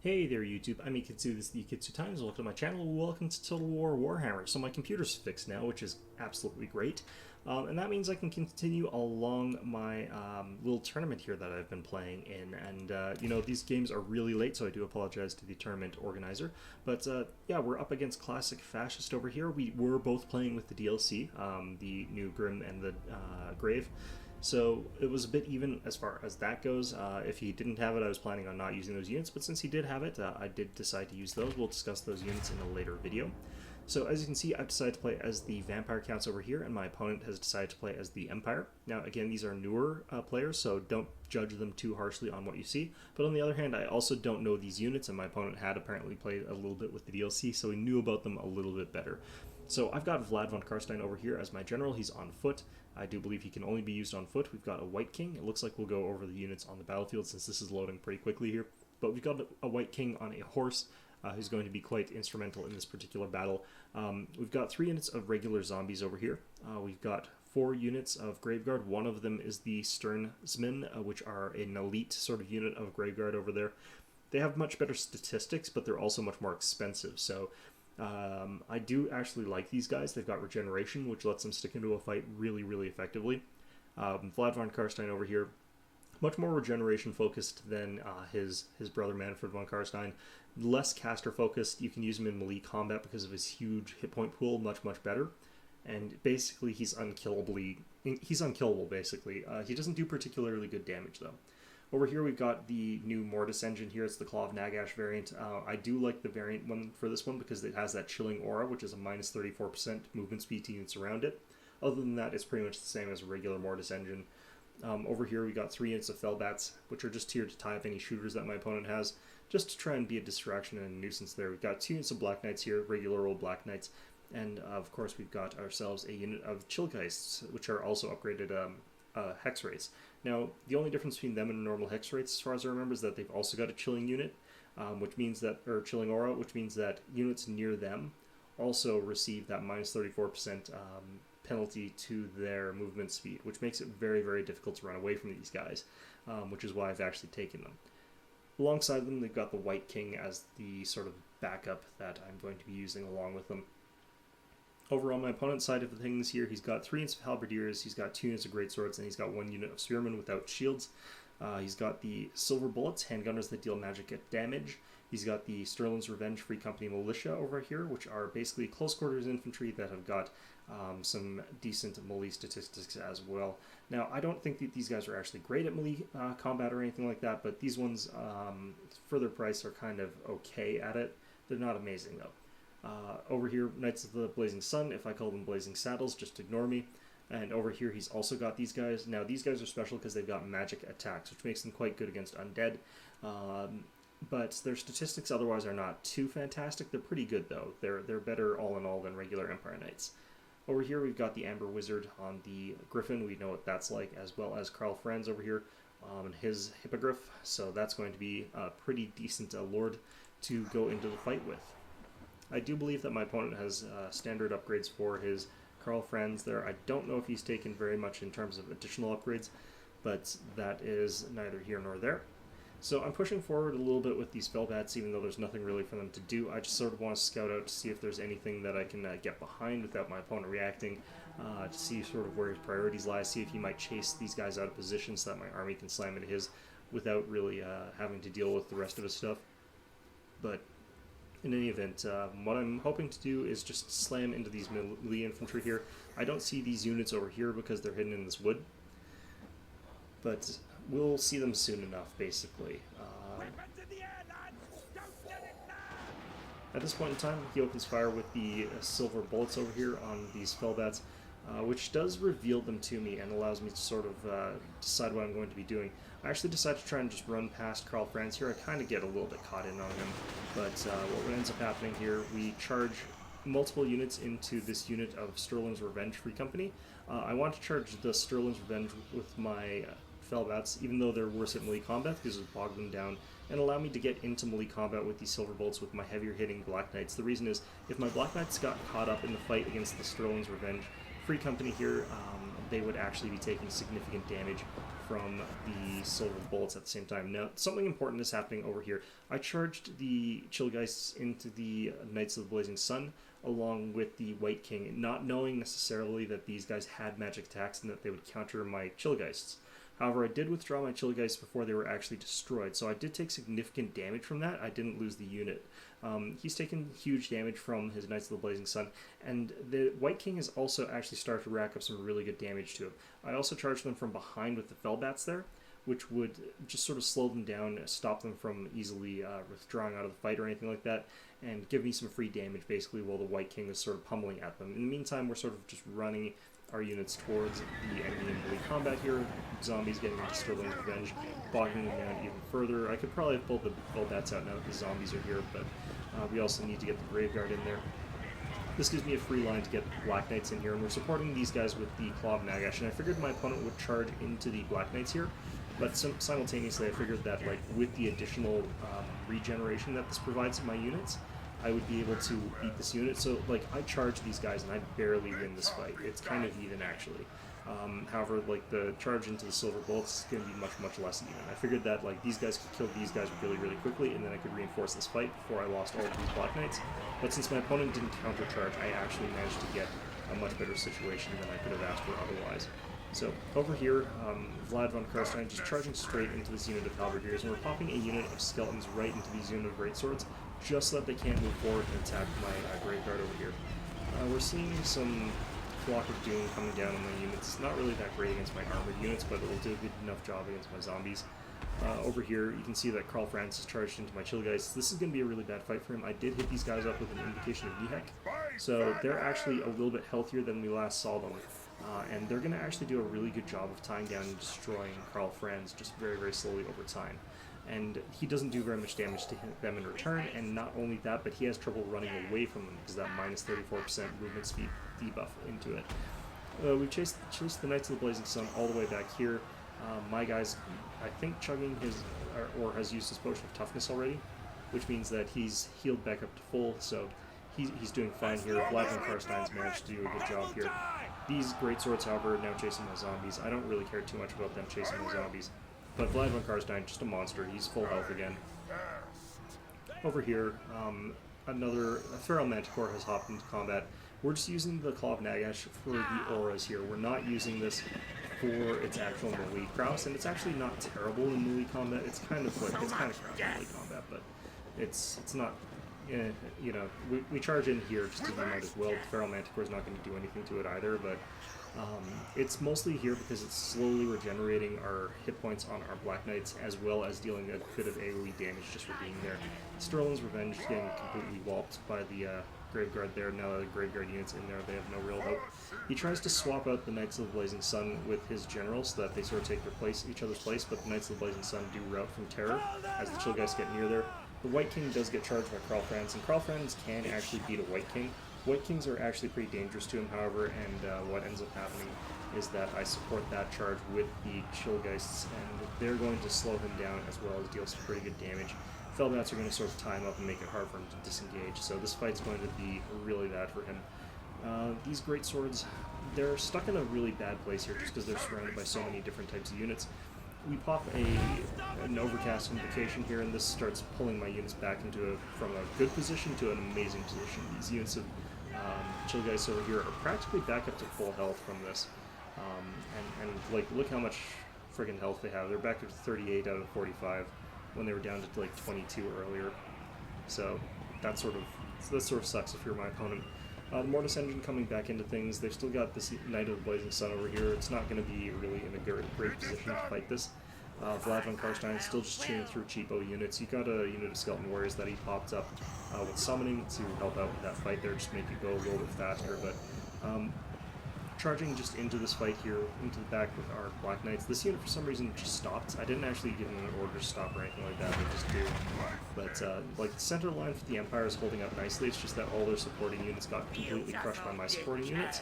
Hey there YouTube, I'm Yukitsu, this is the Yukitsu Times, welcome to my channel, welcome to Total War Warhammer. So my computer's fixed now, which is absolutely great, and that means I can continue along my little tournament here that I've been playing in, and you know, these games are really late, so I do apologize to the tournament organizer, but yeah, we're up against Classic Fascist over here. We were both playing with the DLC, the new Grim and the Grave. So it was a bit even as far as that goes. If he didn't have it, I was planning on not using those units, but since he did have it, I did decide to use those. We'll discuss those units in a later video. So as you can see, I've decided to play as the Vampire Counts over here, and my opponent has decided to play as the Empire. Now again, these are newer players, so don't judge them too harshly on what you see. But on the other hand, I also don't know these units, and my opponent had apparently played a little bit with the DLC, so he knew about them a little bit better. So I've got Vlad von Karstein over here as my general. He's on foot. I do believe he can only be used on foot. We've got a White King. It looks like we'll go over the units on the battlefield since this is loading pretty quickly here. But we've got a White King on a horse who's going to be quite instrumental in this particular battle. We've got 3 units of regular zombies over here. We've got 4 units of Graveguard. One of them is the Sternsmen, which are an elite sort of unit of Graveguard over there. They have much better statistics, but they're also much more expensive. So I do actually like these guys. They've got regeneration, which lets them stick into a fight really, really effectively. Vlad von Karstein over here, much more regeneration focused than his brother Manfred von Karstein. Less caster focused. You can use him in melee combat because of his huge hit point pool, much, much better. And basically, he's unkillable, basically. He doesn't do particularly good damage, though. Over here we've got the new Mortis engine here. It's the Claw of Nagash variant. I do like the variant one for this one because it has that chilling aura, which is a minus 34% movement speed to units around it. Other than that, it's pretty much the same as a regular Mortis engine. Over here we got 3 units of Fellbats, which are just here to tie up any shooters that my opponent has, just to try and be a distraction and a nuisance there. We've got 2 units of Black Knights here, regular old Black Knights, and of course we've got ourselves a unit of Chillgeists, which are also upgraded Hex rates. Now, the only difference between them and normal Hex rates, as far as I remember, is that they've also got a chilling unit, which means that, or chilling aura, which means that units near them also receive that minus 34% penalty to their movement speed, which makes it very, very difficult to run away from these guys, which is why I've actually taken them. Alongside them, they've got the White King as the sort of backup that I'm going to be using along with them. Over on my opponent's side of things here, he's got 3 units of Halberdiers, he's got 2 units of Greatswords, and he's got 1 unit of Spearmen without shields. He's got the Silver Bullets, handgunners that deal magic damage. He's got the Sterling's Revenge Free Company Militia over here, which are basically close quarters infantry that have got some decent melee statistics as well. Now, I don't think that these guys are actually great at melee combat or anything like that, but these ones, for their price, are kind of okay at it. They're not amazing, though. Over here, Knights of the Blazing Sun. If I call them Blazing Saddles, just ignore me. And over here, he's also got these guys. Now, these guys are special because they've got magic attacks, which makes them quite good against undead. But their statistics otherwise are not too fantastic. They're pretty good, though. They're better all in all than regular Empire Knights. Over here, we've got the Amber Wizard on the Griffin. We know what that's like, as well as Karl Franz over here and his Hippogriff. So that's going to be a pretty decent lord to go into the fight with. I do believe that my opponent has standard upgrades for his Karl Franz there. I don't know if he's taken very much in terms of additional upgrades, but that is neither here nor there. So I'm pushing forward a little bit with these Fellbats, even though there's nothing really for them to do. I just sort of want to scout out to see if there's anything that I can get behind without my opponent reacting, to see sort of where his priorities lie, see if he might chase these guys out of position so that my army can slam into his without really having to deal with the rest of his stuff. But in any event, what I'm hoping to do is just slam into these melee infantry here. I don't see these units over here because they're hidden in this wood, but we'll see them soon enough, basically. At this point in time, he opens fire with the Silver Bullets over here on these Fellbats, which does reveal them to me and allows me to sort of decide what I'm going to be doing. I actually decided to try and just run past Karl Franz here. I kind of get a little bit caught in on him, but what ends up happening here, we charge multiple units into this unit of Sterling's Revenge Free Company. I want to charge the Sterling's Revenge with my Fellbats, even though they're worse at melee combat, because it will bog them down and allow me to get into melee combat with these Silver Bolts with my heavier hitting Black Knights. The reason is, if my Black Knights got caught up in the fight against the Sterling's Revenge Free Company here, they would actually be taking significant damage from the silver bullets at the same time. Now, something important is happening over here. I charged the Chillgeists into the Knights of the Blazing Sun along with the White King, not knowing necessarily that these guys had magic attacks and that they would counter my Chillgeists. However, I did withdraw my Chillgeists before they were actually destroyed, so I did take significant damage from that. I didn't lose the unit. He's taken huge damage from his Knights of the Blazing Sun, and the White King has also actually started to rack up some really good damage to him. I also charged them from behind with the Felbats there, which would just sort of slow them down, stop them from easily withdrawing out of the fight or anything like that, and give me some free damage basically while the White King is sort of pummeling at them. In the meantime, we're sort of just running our units towards the enemy in melee combat here. Zombies getting into Sterling's Revenge, bogging them down even further. I could probably have pulled the Felbats out now that the zombies are here, but we also need to get the Graveguard in there. This gives me a free line to get Black Knights in here, and we're supporting these guys with the Claw of Nagash, and I figured my opponent would charge into the Black Knights here, but simultaneously I figured that like with the additional regeneration that this provides to my units, I would be able to beat this unit. So like I charge these guys and I barely win this fight. It's kind of even actually. However, like the charge into the silver bullets is going to be much less even. I figured that like these guys could kill these guys really quickly, and then I could reinforce this fight before I lost all of these Black Knights. But since my opponent didn't counter charge, I actually managed to get a much better situation than I could have asked for otherwise. So over here, Vlad von Karstein just charging straight into this unit of Halberdiers, and we're popping a unit of skeletons right into these unit of greatswords, just so that they can't move forward and attack my Graveguard over here. We're seeing some Flock of Doom coming down on my units. It's not really that great against my armored units, but it will do a good enough job against my zombies. Over here, you can see that Karl Franz is charged into my Chillgeists. This is going to be a really bad fight for him. I did hit these guys up with an Invocation of Nihek, so they're actually a little bit healthier than we last saw them. And they're going to actually do a really good job of tying down and destroying Karl Franz just very slowly over time. And he doesn't do very much damage to them in return, and not only that, but he has trouble running away from them because that minus 34% movement speed debuff into it. We've chased the Knights of the Blazing Sun all the way back here. My guy's, I think, chugging his, or has used his Potion of Toughness already, which means that he's healed back up to full, so he's doing fine here. Vlad von Karstein's managed to do a good job here. These greatswords, however, are now chasing my zombies. I don't really care too much about them chasing my zombies. But Vlad von Karstein, just a monster. He's full health again. Over here, another Feral Manticore has hopped into combat. We're just using the Claw of Nagash for the auras here. We're not using this for its actual melee prowess, and it's actually not terrible in melee combat. It's kind of like, it's kind of crap in melee combat, but it's not, you know, we charge in here just because we might as well. The Feral Manticore is not going to do anything to it either, but it's mostly here because it's slowly regenerating our hit points on our Black Knights, as well as dealing a bit of AoE damage just for being there. Sterling's Revenge is getting completely walloped by the Graveguard there. Now that the Graveguard unit's in there, they have no real hope. He tries to swap out the Knights of the Blazing Sun with his generals so that they sort of take their place, each other's place, but the Knights of the Blazing Sun do rout from terror as the Chillgeists get near there. The White King does get charged by Karl Franz, and Karl Franz can actually beat a White King. White Kings are actually pretty dangerous to him, however, and what ends up happening is that I support that charge with the Chillgeists, and they're going to slow him down as well as deal some pretty good damage. Felbats are going to sort of tie him up and make it hard for him to disengage, so this fight's going to be really bad for him. These greatswords, they're stuck in a really bad place here just because they're surrounded by so many different types of units. We pop an Overcast Invocation here, and this starts pulling my units back into from a good position to an amazing position. These units of Chillgeists over here are practically back up to full health from this, and like look how much friggin' health they have. They're back up to 38 out of 45 when they were down to like 22 earlier. So that sort of sucks if you're my opponent. The Mortis Engine coming back into things. They've still got this Knight of the Blazing Sun over here. It's not going to be really in a great position to fight this. Vlad von Karstein is still just chewing through cheapo units. You got a unit of Skeleton Warriors that he popped up with summoning to help out with that fight there, just make it go a little bit faster. But charging just into this fight here, into the back with our Black Knights. This unit for some reason just stopped. I didn't actually give them an order to stop or anything like that, they just do. But like the center line for the Empire is holding up nicely, it's just that all their supporting units got completely crushed by my supporting units.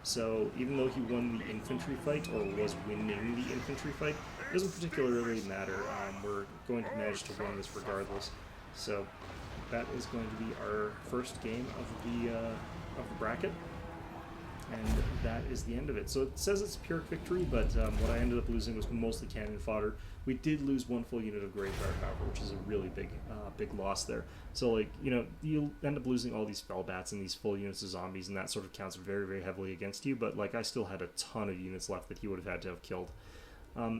So even though he won the infantry fight, or was winning the infantry fight, it doesn't particularly matter. We're going to manage to win this regardless. So that is going to be our first game of the bracket. And that is the end of it. So it says it's pure victory, but what I ended up losing was mostly cannon fodder. We did lose one full unit of graveyard, however, which is a really big loss there. So, like, you know, you'll end up losing all these fell bats and these full units of zombies, and that sort of counts very, very heavily against you. But, like, I still had a ton of units left that he would have had to have killed.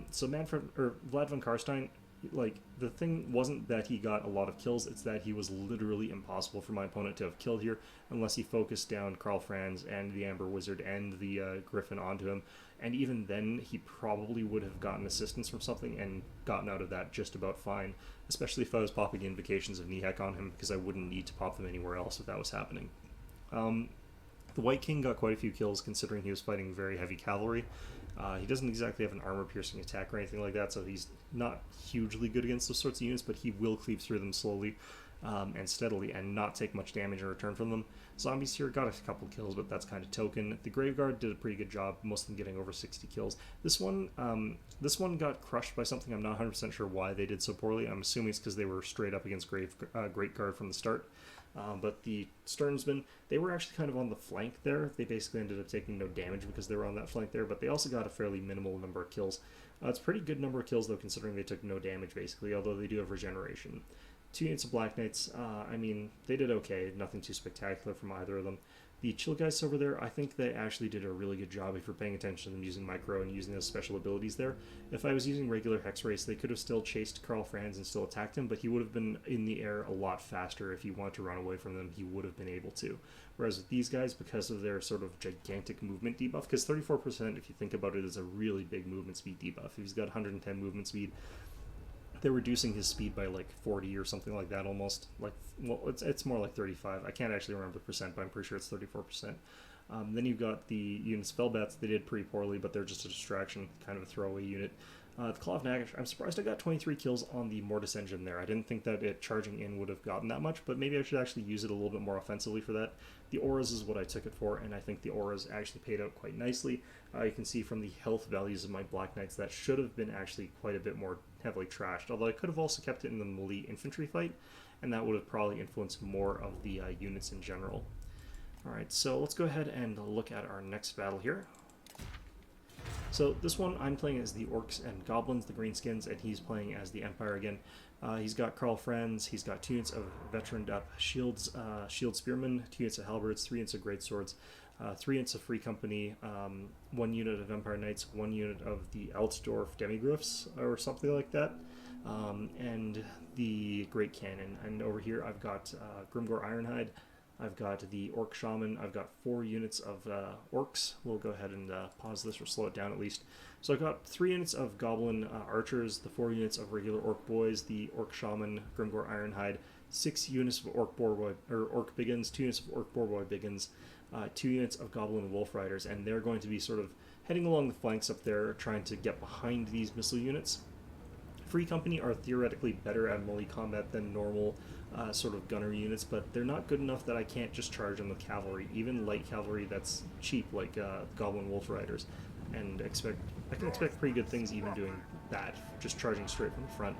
So Vlad von Karstein, like, the thing wasn't that he got a lot of kills, it's that he was literally impossible for my opponent to have killed here unless he focused down Karl Franz and the Amber Wizard and the Griffin onto him, and even then he probably would have gotten assistance from something and gotten out of that just about fine, especially if I was popping Invocations of Nihek on him, because I wouldn't need to pop them anywhere else if that was happening. The White King got quite a few kills considering he was fighting very heavy cavalry. He doesn't exactly have an armor-piercing attack or anything like that, so he's not hugely good against those sorts of units, but he will cleave through them slowly and steadily and not take much damage in return from them. Zombies here got a couple kills, but that's kind of token. The Graveguard did a pretty good job, most of them getting over 60 kills. This one got crushed by something. I'm not 100% sure why they did so poorly. I'm assuming it's because they were straight up against Great Guard from the start. But the Sternsmen, they were actually kind of on the flank there. They basically ended up taking no damage because they were on that flank there, but they also got a fairly minimal number of kills. It's a pretty good number of kills, though, considering they took no damage, basically, although they do have regeneration. 2 units of Black Knights, I mean, they did okay. Nothing too spectacular from either of them. The Chill Guys over there, I think they actually did a really good job if you're paying attention to them using micro and using those special abilities there. If I was using regular Hex Race, they could have still chased Karl Franz and still attacked him, but he would have been in the air a lot faster. If he wanted to run away from them, he would have been able to. Whereas with these guys, because of their sort of gigantic movement debuff, because 34%, if you think about it, is a really big movement speed debuff. If he's got 110 movement speed, they're reducing his speed by like 40 or something like that almost. Like, well, it's more like 35. I can't actually remember the percent, but I'm pretty sure it's 34%. Then you've got the units Spellbats. They did pretty poorly, but they're just a distraction, kind of a throwaway unit. The Claw of Nagash, I'm surprised I got 23 kills on the Mortis Engine there. I didn't think that it charging in would have gotten that much, but maybe I should actually use it a little bit more offensively for that. The Auras is what I took it for, and I think the Auras actually paid out quite nicely. You can see from the health values of my Black Knights that should have been actually quite a bit more heavily trashed, although I could have also kept it in the melee infantry fight, and that would have probably influenced more of the units in general. Alright, so let's go ahead and look at our next battle here. So this one I'm playing as the Orcs and Goblins, the Greenskins, and he's playing as the Empire again. He's got Karl Franz, he's got 2 units of veteraned up shield spearmen, 2 units of halberds, 3 units of greatswords, 3 units of Free Company, 1 unit of Empire Knights, 1 unit of the Altdorf Demigryphs, or something like that, and the Great Cannon. And over here I've got Grimgor Ironhide, I've got the Orc Shaman, I've got 4 units of Orcs. We'll go ahead and pause this or slow it down at least. So I've got 3 units of Goblin Archers, the 4 units of regular Orc Boys, the Orc Shaman, Grimgor Ironhide, 6 units of Orc Biggins, 2 units of Orc Boarboy Biggins, 2 units of Goblin Wolf Riders, and they're going to be sort of heading along the flanks up there, trying to get behind these missile units. Free Company are theoretically better at melee combat than normal sort of gunner units, but they're not good enough that I can't just charge them with cavalry, even light cavalry that's cheap, like Goblin Wolf Riders, and I can expect pretty good things even doing that, just charging straight from the front.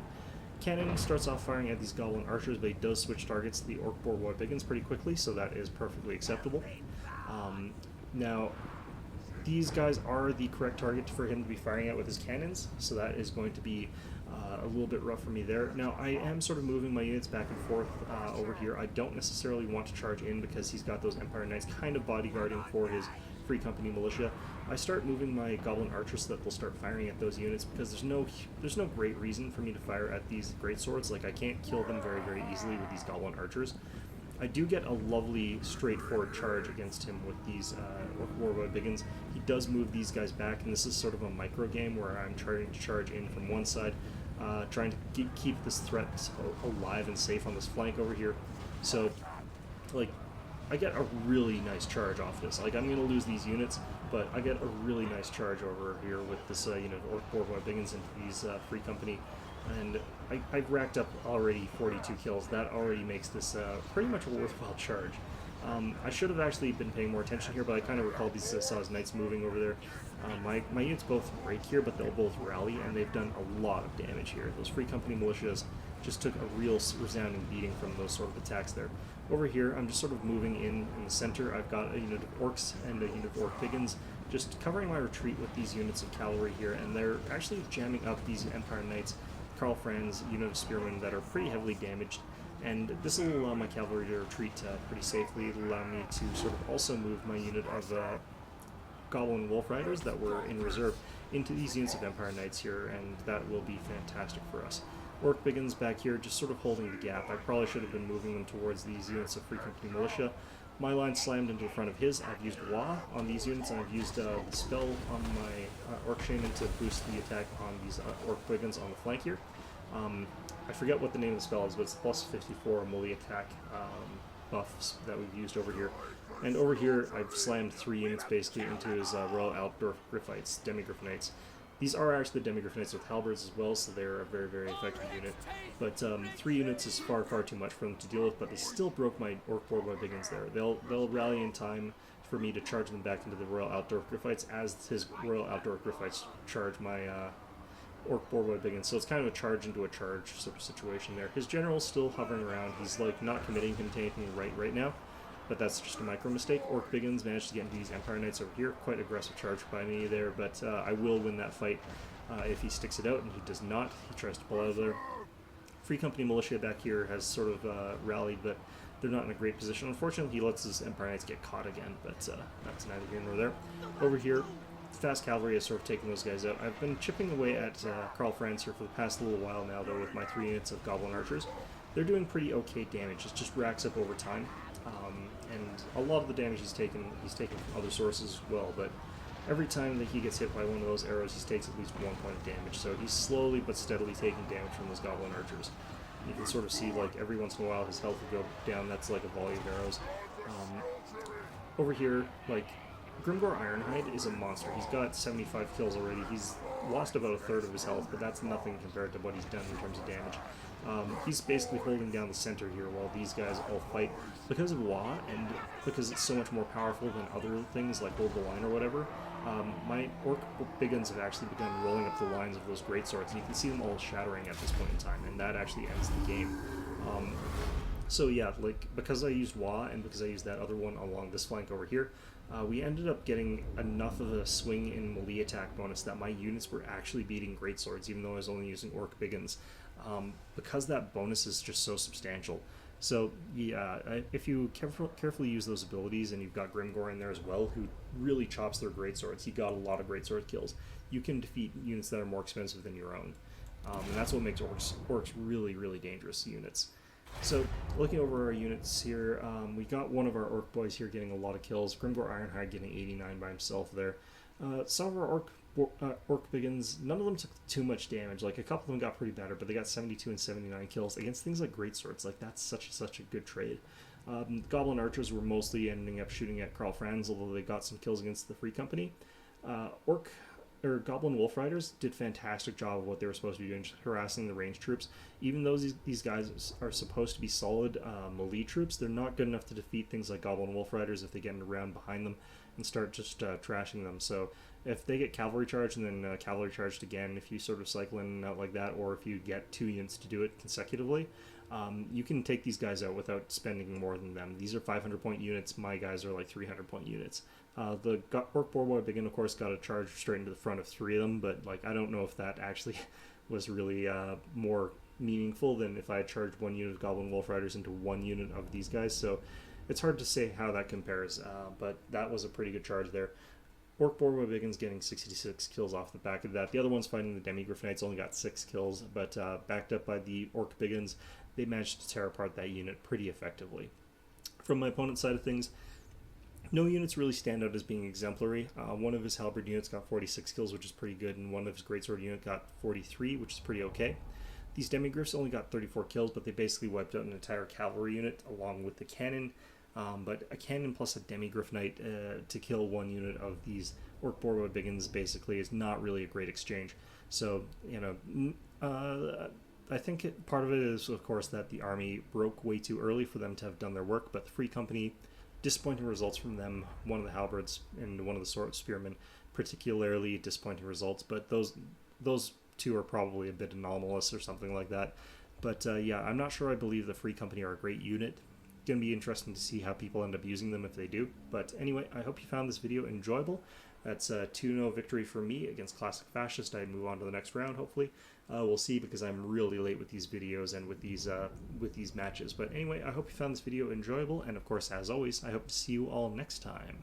Cannon starts off firing at these Goblin Archers, but he does switch targets to the Orc Boarboy Biggins pretty quickly, so that is perfectly acceptable. Now, these guys are the correct target for him to be firing at with his cannons, so that is going to be a little bit rough for me there. Now, I am sort of moving my units back and forth over here. I don't necessarily want to charge in because he's got those Empire Knights kind of bodyguarding for his Free Company militia. I start moving my Goblin Archers so that they'll start firing at those units because there's no great reason for me to fire at these greatswords. Like, I can't kill them very, very easily with these Goblin Archers. I do get a lovely straightforward charge against him with these Warboy Biggins. He does move these guys back, and this is sort of a micro game where I'm trying to charge in from one side, trying to keep this threat alive and safe on this flank over here. So, like, I get a really nice charge off this. Like, I'm going to lose these units, but I get a really nice charge over here with this unit of Warboy Biggins into these Free Company. And I've racked up already 42 kills. That already makes this pretty much a worthwhile charge. I should have actually been paying more attention here, but I kind of recalled these saw his knights moving over there. My units both break here, but they'll both rally, and they've done a lot of damage here. Those Free Company militias just took a real resounding beating from those sort of attacks there. Over here, I'm just sort of moving in the center. I've got a unit of orcs and a unit of orc biggins, just covering my retreat with these units of cavalry here, and they're actually jamming up these Empire Knights, Karl Franz's unit of spearmen that are pretty heavily damaged, and this will allow my cavalry to retreat pretty safely. It'll allow me to sort of also move my unit of Goblin Wolf Riders that were in reserve into these units of Empire Knights here, and that will be fantastic for us. Orc Biggins back here just sort of holding the gap. I probably should have been moving them towards these units of Free Company Militia. My line slammed into the front of his. I've used Wa on these units, and I've used the spell on my Orc Shaman to boost the attack on these Orc Biggins on the flank here. I forget what the name of the spell is, but it's plus 54 melee attack buffs that we've used over here. And over here, I've slammed 3 units basically into his Royal Altdorf Griffites, Demigriff Knights. These are actually the Demigriff Knights with halberds as well, so they're a very, very effective unit. But 3 units is far, far too much for them to deal with, but they still broke my Orc Boar Boy Biggins there. They'll rally in time for me to charge them back into the Royal Altdorf Griffites as his Royal Altdorf Griffites charge my Orc Boar Boy Biggins. So it's kind of a charge into a charge sort of situation there. His general's still hovering around. He's like not committing him to anything right now. But that's just a micro mistake. Orc Biggins managed to get into these Empire Knights over here. Quite aggressive charge by me there, but I will win that fight if he sticks it out, and he does not. He tries to pull out of there. Free Company Militia back here has sort of rallied, but they're not in a great position. Unfortunately, he lets his Empire Knights get caught again, but that's neither here nor there. Over here, Fast Cavalry is sort of taking those guys out. I've been chipping away at Karl Franz here for the past little while now, though, with my 3 units of Goblin Archers. They're doing pretty okay damage. It just racks up over time. And a lot of the damage he's taken from other sources as well, but every time that he gets hit by one of those arrows, he takes at least 1 point of damage, so he's slowly but steadily taking damage from those Goblin Archers. You can sort of see, like, every once in a while his health will go down. That's like a volley of arrows. Over here, like, Grimgor Ironhide is a monster. He's got 75 kills already. He's lost about a third of his health, but that's nothing compared to what he's done in terms of damage. He's basically holding down the center here while these guys all fight. Because of Wa, and because it's so much more powerful than other things like Hold the Line or whatever, my Orc Biggins have actually begun rolling up the lines of those greatswords, and you can see them all shattering at this point in time, and that actually ends the game. So yeah, like, because I used Wa, and because I used that other one along this flank over here, we ended up getting enough of a swing in melee attack bonus that my units were actually beating greatswords, even though I was only using Orc Biggins, because that bonus is just so substantial. So yeah, if you carefully use those abilities, and you've got Grimgor in there as well, who really chops their greatswords, he got a lot of greatsword kills, you can defeat units that are more expensive than your own. And that's what makes orcs really, really dangerous units. So, looking over our units here, we got one of our Orc boys here getting a lot of kills. Grimgor Ironhide getting 89 by himself there. Some of our Orc Biggins, none of them took too much damage. Like, a couple of them got pretty better, but they got 72 and 79 kills against things like greatswords. Like, that's such a good trade. Goblin Archers were mostly ending up shooting at Karl Franz, although they got some kills against the Free Company. Goblin Wolf Riders did a fantastic job of what they were supposed to be doing, just harassing the ranged troops. Even though these guys are supposed to be solid melee troops, they're not good enough to defeat things like Goblin Wolf Riders if they get around behind them and start just trashing them. So if they get cavalry charged and then cavalry charged again, if you sort of cycle in and out like that, or if you get 2 units to do it consecutively, you can take these guys out without spending more than them. These are 500 point units. My guys are like 300 point units. The Orc Boar Boy Biggin, of course, got a charge straight into the front of 3 of them, but like, I don't know if that actually was really more meaningful than if I had charged 1 unit of Goblin Wolf Riders into 1 unit of these guys. So it's hard to say how that compares, but that was a pretty good charge there. Orc Boar Boy Biggin's getting 66 kills off the back of that. The other ones fighting the Demigriff Knights only got 6 kills, but backed up by the Orc Biggins, they managed to tear apart that unit pretty effectively. From my opponent's side of things, no units really stand out as being exemplary. One of his halberd units got 46 kills, which is pretty good, and one of his greatsword unit got 43, which is pretty okay. These Demigriffs only got 34 kills, but they basically wiped out an entire cavalry unit along with the cannon. But a cannon plus a Demigriff Knight to kill 1 unit of these Orc Boar Boy Biggins basically is not really a great exchange. So, you know, I think part of it is, of course, that the army broke way too early for them to have done their work, but the Free Company, disappointing results from them, one of the halberds and one of the sword spearmen, particularly disappointing results, but those 2 are probably a bit anomalous or something like that. But yeah, I'm not sure I believe the Free Company are a great unit. Going to be interesting to see how people end up using them if they do. But anyway, I hope you found this video enjoyable. That's a 2-0 victory for me against Classic Fascist. I move on to the next round, hopefully. We'll see, because I'm really late with these videos and with these matches. But anyway, I hope you found this video enjoyable, and of course, as always, I hope to see you all next time.